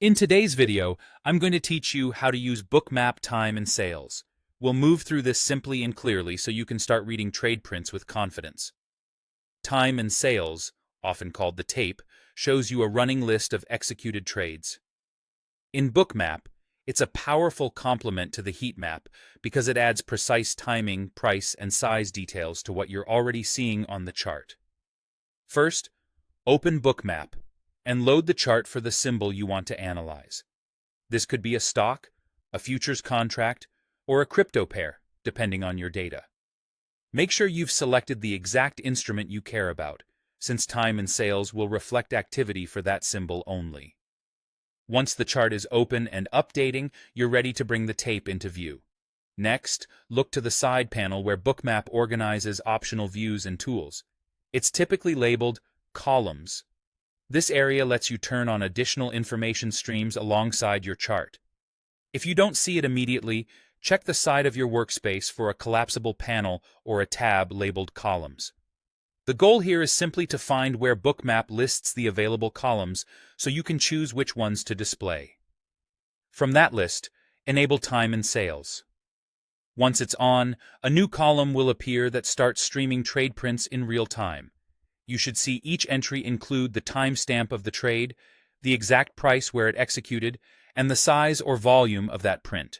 In today's video, I'm going to teach you how to use Bookmap Time and Sales. We'll move through this simply and clearly so you can start reading trade prints with confidence. Time and Sales, often called the tape, shows you a running list of executed trades. In Bookmap, it's a powerful complement to the heat map because it adds precise timing, price, and size details to what you're already seeing on the chart. First, open Bookmap and load the chart for the symbol you want to analyze. This could be a stock, a futures contract, or a crypto pair, depending on your data. Make sure you've selected the exact instrument you care about, since time and sales will reflect activity for that symbol only. Once the chart is open and updating, you're ready to bring the tape into view. Next, look to the side panel where Bookmap organizes optional views and tools. It's typically labeled columns. This area lets you turn on additional information streams alongside your chart. If you don't see it immediately, check the side of your workspace for a collapsible panel or a tab labeled Columns. The goal here is simply to find where Bookmap lists the available columns so you can choose which ones to display. From that list, enable Time and Sales. Once it's on, a new column will appear that starts streaming trade prints in real time. You should see each entry include the timestamp of the trade, the exact price where it executed, and the size or volume of that print.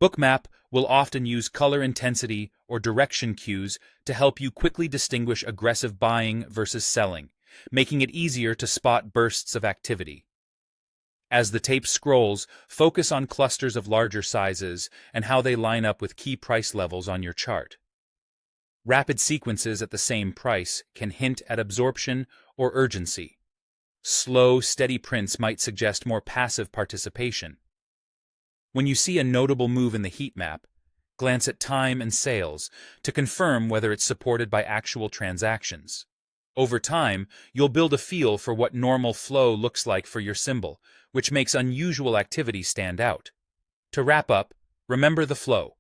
Bookmap will often use color intensity or direction cues to help you quickly distinguish aggressive buying versus selling, making it easier to spot bursts of activity. As the tape scrolls, focus on clusters of larger sizes and how they line up with key price levels on your chart. Rapid sequences at the same price can hint at absorption or urgency. Slow, steady prints might suggest more passive participation. When you see a notable move in the heat map, glance at time and sales to confirm whether it's supported by actual transactions. Over time, you'll build a feel for what normal flow looks like for your symbol, which makes unusual activity stand out. To wrap up, remember the flow.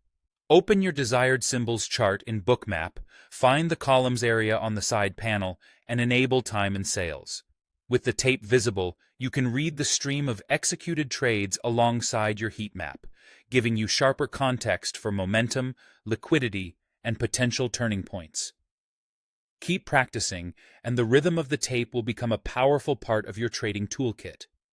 Open your desired symbol's chart in Bookmap, find the columns area on the side panel, and enable time and sales. With the tape visible, you can read the stream of executed trades alongside your heat map, giving you sharper context for momentum, liquidity, and potential turning points. Keep practicing, and the rhythm of the tape will become a powerful part of your trading toolkit.